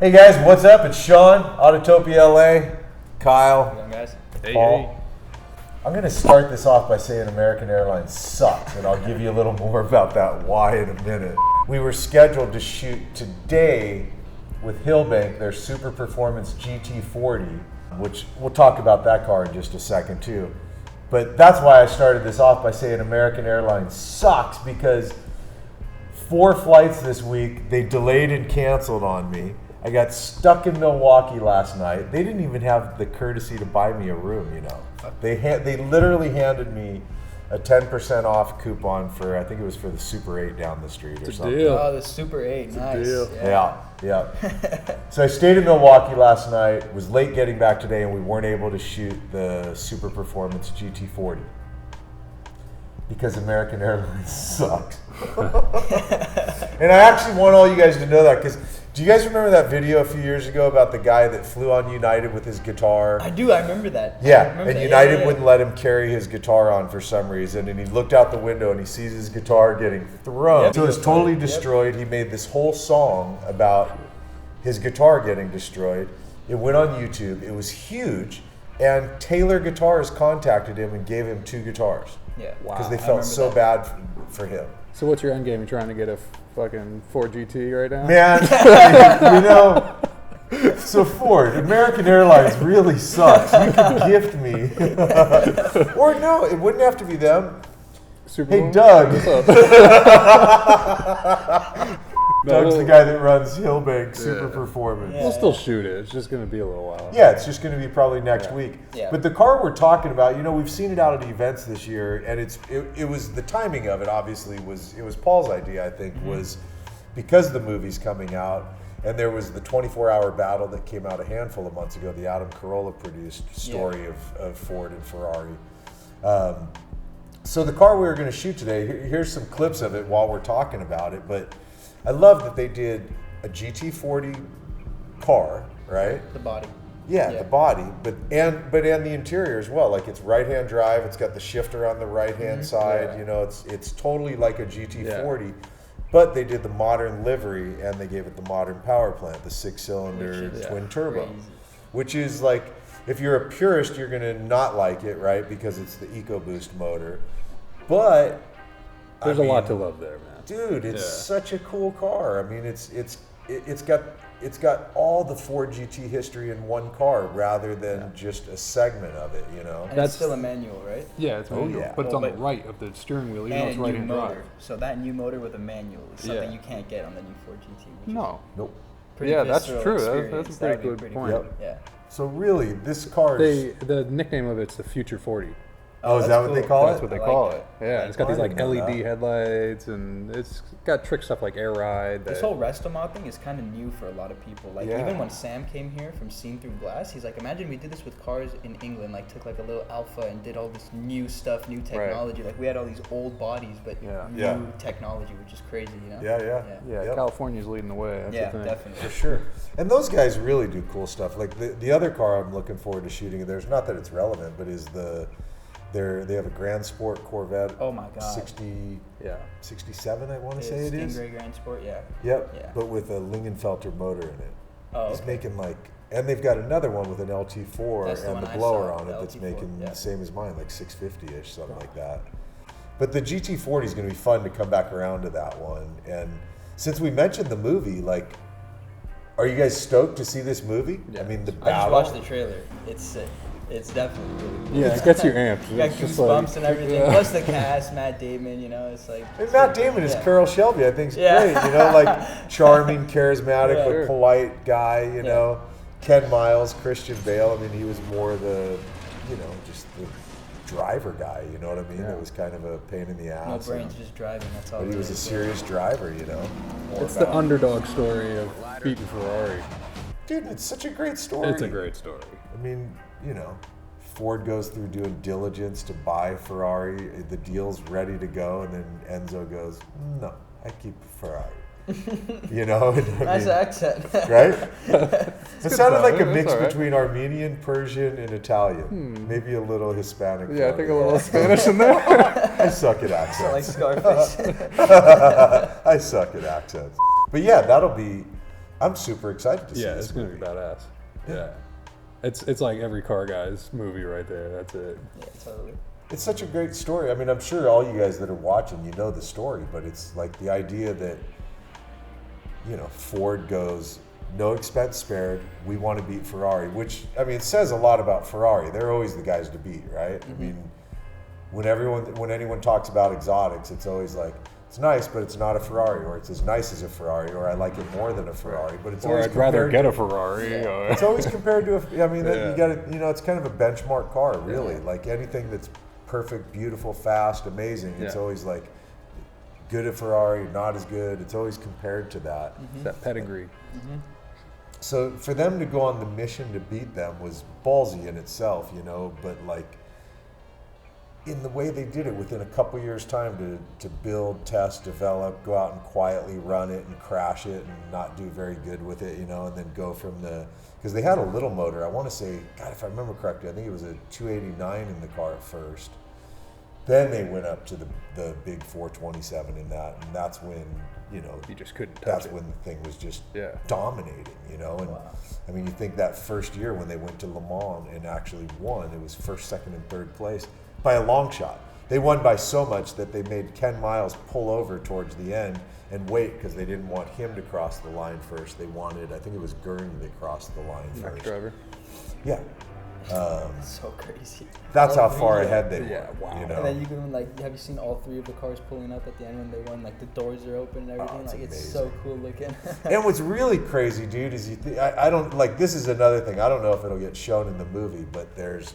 Hey guys, what's up? It's Sean, Autotopia LA, Kyle, How you doing, guys? Paul. I'm going to start this off by saying American Airlines sucks, and I'll give you a little more about that why in a minute. We were scheduled to shoot today with Hillbank their Super Performance GT40, which we'll talk about that car in just a second too. But that's why I started this off by saying American Airlines sucks, because 4 flights this week, they delayed and canceled on me. I got stuck in Milwaukee last night. They didn't even have the courtesy to buy me a room, you know. They literally handed me a 10% off coupon for, I think it was for the Super 8 down the street or something. Deal. Oh, the Super 8, nice. Yeah. So I stayed in Milwaukee last night, was late getting back today, and we weren't able to shoot the Super Performance GT40 because American Airlines sucks. And I actually want all you guys to know that, because do you guys remember that video a few years ago about the guy that flew on United with his guitar? I do, I remember that. Yeah, and United wouldn't let him carry his guitar on for some reason, and he looked out the window and he sees his guitar getting thrown. So it was totally destroyed. He made this whole song about his guitar getting destroyed. It went on YouTube. It was huge, and Taylor Guitars contacted him and gave him 2 guitars. Yeah, Because they felt so bad for him. So what's your end game? You trying to get a fucking Ford GT right now? Man, you know, so Ford, American Airlines really sucks. You could gift me. Or no, it wouldn't have to be them. Hey, Doug. What's up? Doug's the guy that runs Hillbank Super Performance. We'll still shoot it. It's just going to be a little while. Yeah, it's just going to be probably next week. Yeah. But the car we're talking about, you know, we've seen it out at events this year, and it was the timing of it. Obviously, it was Paul's idea. I think was because the movie's coming out, and there was the 24-hour battle that came out a handful of months ago. The Adam Carolla produced story of Ford and Ferrari. So the car we were going to shoot today. Here's some clips of it while we're talking about it, but. I love that they did a GT40 car, right? The body. Yeah, the body, but the interior as well. Like, it's right-hand drive. It's got the shifter on the right-hand side. Yeah. You know, it's totally like a GT40, but they did the modern livery and they gave it the modern power plant, the 6-cylinder twin turbo, which is like, if you're a purist, you're gonna not like it, right? Because it's the EcoBoost motor, but there's a lot to love there, man. Dude, it's such a cool car. I mean, it's got all the Ford GT history in one car rather than just a segment of it, you know. And it's still a manual, right? Yeah, it's manual, but it's on the right of the steering wheel. You know, it's right-hand drive. So that new motor with a manual is something you can't get on the new Ford GT. No. Nope. That's true. That's a pretty good point. Yep. Yeah. So really, this car the nickname of it's the Future 40. Oh, is that what they call it? That's what they call it. Yeah, it's got these like LED headlights, and it's got trick stuff like air ride. This whole resto mod thing is kind of new for a lot of people. Like, even when Sam came here from Seen Through Glass, he's like, imagine we did this with cars in England, like took like a little Alpha and did all this new stuff, new technology. Like, we had all these old bodies, but new technology, which is crazy, you know? Yeah. California's leading the way. That's the thing. Definitely. For sure. And those guys really do cool stuff. Like, the other car I'm looking forward to shooting, there's not that it's relevant, but is they have a Grand Sport Corvette. Oh my God. 67, I want to say it is. Stingray Grand Sport, Yep. Yeah. But with a Lingenfelter motor in it. Oh, He's making and they've got another one with an LT4 and the blower on it that's making the same as mine, like 650-ish, something like that. But the GT40 is going to be fun to come back around to that one. And since we mentioned the movie, like, are you guys stoked to see this movie? Yeah. I mean, the battle. I just watched the trailer. It's sick. It's definitely really cool. Yeah, it gets you amped. You got goosebumps and everything. Plus the cast, Matt Damon, you know, it's like... And Matt Damon is Carroll Shelby, I think is great. You know, like, charming, charismatic, but polite guy, you know. Ken Miles, Christian Bale, I mean, he was more the, you know, just the driver guy, you know what I mean? It was kind of a pain in the ass. No brains, just driving, that's all. But he was a serious driver, you know. It's the underdog story of beating Ferrari. Dude, it's such a great story. It's a great story. I mean, you know, Ford goes through doing diligence to buy Ferrari. The deal's ready to go, and then Enzo goes, no, I keep Ferrari. You know? Nice accent. Right? It sounded like a mix between Armenian, Persian, and Italian. Maybe a little Hispanic. Yeah, I think a little Spanish in there. I suck at accents. Like Scarface. I suck at accents. But yeah, that'll be... I'm super excited to see Yeah, this it's going to movie. be badass. Yeah. It's like every car guy's movie right there. That's it. Yeah, totally. It's such a great story. I mean, I'm sure all you guys that are watching, you know the story, but it's like the idea that, you know, Ford goes, no expense spared, we want to beat Ferrari, which, I mean, it says a lot about Ferrari. They're always the guys to beat, right? I mean, when anyone talks about exotics, it's always like, it's nice, but it's not a Ferrari, or it's as nice as a Ferrari, or I like it more than a Ferrari. But it's Or always I'd rather compared get to- a Ferrari. Or It's always compared to you Yeah. got to, you know, it's kind of a benchmark car, really. Like anything that's perfect, beautiful, fast, amazing, it's Yeah. always like good at Ferrari, not as good. It's always compared to that. that pedigree. So for them to go on the mission to beat them was ballsy in itself, you know, but like in the way they did it within a couple years' time to build, test, develop, go out and quietly run it and crash it and not do very good with it, you know, and then go from because they had a little motor. I want to say, God, if I remember correctly, I think it was a 289 in the car at first. Then they went up to the big 427 in that, and that's when, you know, You just couldn't touch that's it. when the thing was just Yeah. dominating, you know. And I mean, you think that first year when they went to Le Mans and actually won, it was first, second, and third place by a long shot. They won by so much that they made Ken Miles pull over towards the end and wait because they didn't want him to cross the line first. They wanted, I think it was Gurney that crossed the line Truck first. driver. Yeah. So crazy. That's All how far three, ahead they were. Yeah, wow. You And then know? you can have you seen all three of the cars pulling up at the end when they won? Like the doors are open and everything. it's Like it's amazing. so cool looking. And what's really crazy, dude, is I don't, like, this is another thing. I don't know if it'll get shown in the movie, but there's,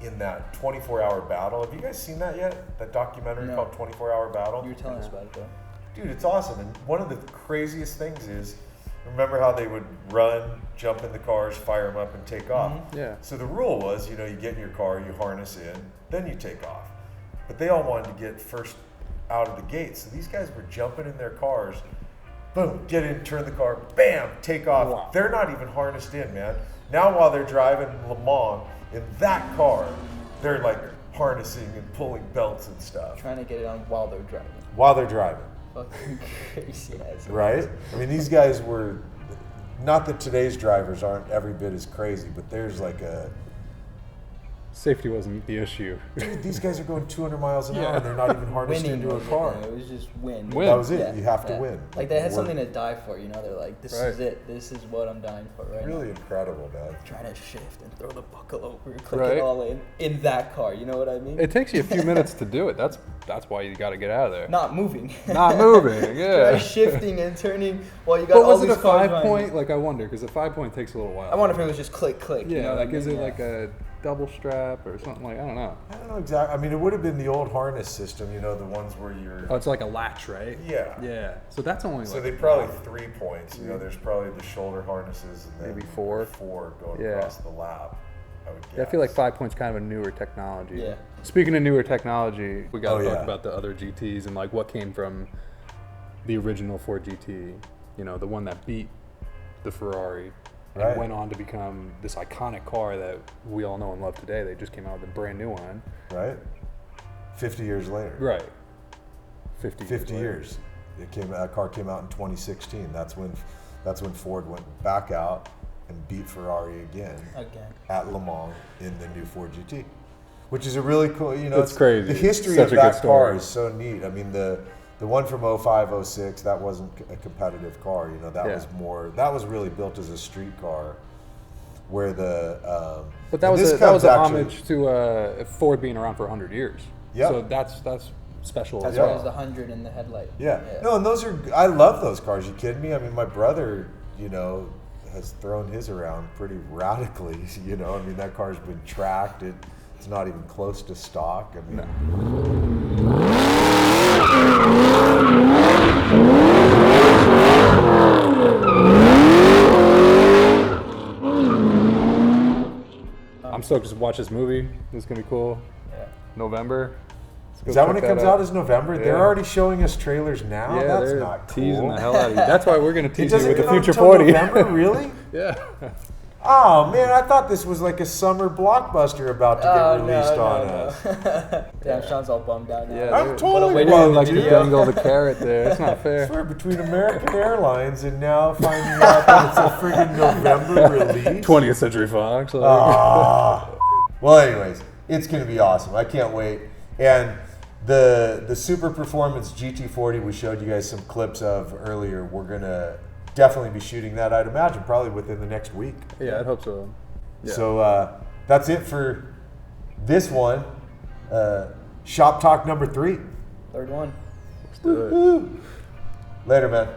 in that 24-hour battle, have you guys seen that yet? That documentary No. called 24-Hour Battle? You were telling us about it though. Dude, it's awesome. And one of the craziest things is, remember how they would run, jump in the cars, fire them up, and take off? Yeah. So the rule was, you know, you get in your car, you harness in, then you take off. But they all wanted to get first out of the gate. So these guys were jumping in their cars, boom, get in, turn the car, bam, take off. Wow. They're not even harnessed in, man. Now while they're driving Le Mans in that car, they're like harnessing and pulling belts and stuff Trying to get it on while they're driving. while they're driving. Fucking crazy ass. Right? I mean, these guys were, not that today's drivers aren't every bit as crazy, but there's like Safety wasn't the issue. dude, these guys are going 200 miles an hour Yeah. and they're not even harnessed Winning into a was it, car. you know, it was just win. Win. That was it. Yeah, You have to yeah. win. Like they had We're something to die for, you know. They're like, this is Right. it. This is what I'm dying for right really now. incredible, man. Trying to shift and throw the buckle over, click Right. it all in that car. You know what I mean? It takes you a few minutes to do it. That's why you got to get out of there. Not moving. Not moving. Try Yeah. shifting and turning while you got But all was it these a cars 5 point? behind Like I wonder, because a 5 point takes a little while. you. I wonder if it was just click, click. Yeah, you know what like I is mean? it Yeah. like a double strap or something like I don't know. I don't know exactly. I mean, it would have been the old harness system, you know, the ones where you're. Oh, it's like a latch, right? Yeah. Yeah. So that's only So like they probably 3 points. You know, there's probably the shoulder harnesses and then Maybe 4. 4 going Yeah. across the lap. I would guess. Yeah, I feel like 5 points kind of a newer technology. Yeah. Speaking of newer technology, we got to Oh, talk yeah. about the other GTs and like what came from the original Ford GT. You know, the one that beat the Ferrari and Right. went on to become this iconic car that we all know and love today. They just came out with a brand new one. Right? 50 years later. Right. 50 50 later. years. That car came out in 2016. That's when Ford went back out and beat Ferrari again at Le Mans in the new Ford GT, which is a really cool. You know, It's crazy. The history Such of a good that car story. is so neat. I mean, the one from 05, 06, that wasn't a competitive car. You know, that Yeah. was more. That was really built as a street car, where the. But that and was this that was comes an actually- homage to Ford being around for 100 years. Yeah. So that's special That's as why well. there's the 100 in the headlight. Yeah. No, and those are. I love those cars. You kidding me? I mean, my brother, you know, has thrown his around pretty radically. You know, I mean, that car's been tracked. It's not even close to stock. I mean, I'm stoked to watch this movie. This is gonna be cool. Yeah. November. Let's go is that when it check comes out? Is November? Yeah. They're already showing us trailers now. Yeah, That's they're not teasing cool. the hell out of you. That's why we're gonna It tease you doesn't with the come out future until 40. November, really? Yeah. Oh man, I thought this was like a summer blockbuster about to get released on us. Damn, Sean's all bummed out now. Yeah, I'm totally we bummed, didn't like to dude. dangle the carrot there. It's not I fair. swear, between American Airlines and now finding out that it's a friggin' November release. 20th Century Fox. Like. Well, anyways, it's gonna be awesome. I can't wait. And the Super Performance GT40 we showed you guys some clips of earlier. We're gonna definitely be shooting that, I'd imagine, probably within the next week. Yeah, I'd hope so. Yeah. So that's it for this one. Shop Talk number 3. Third one. Let's do it. Later, man.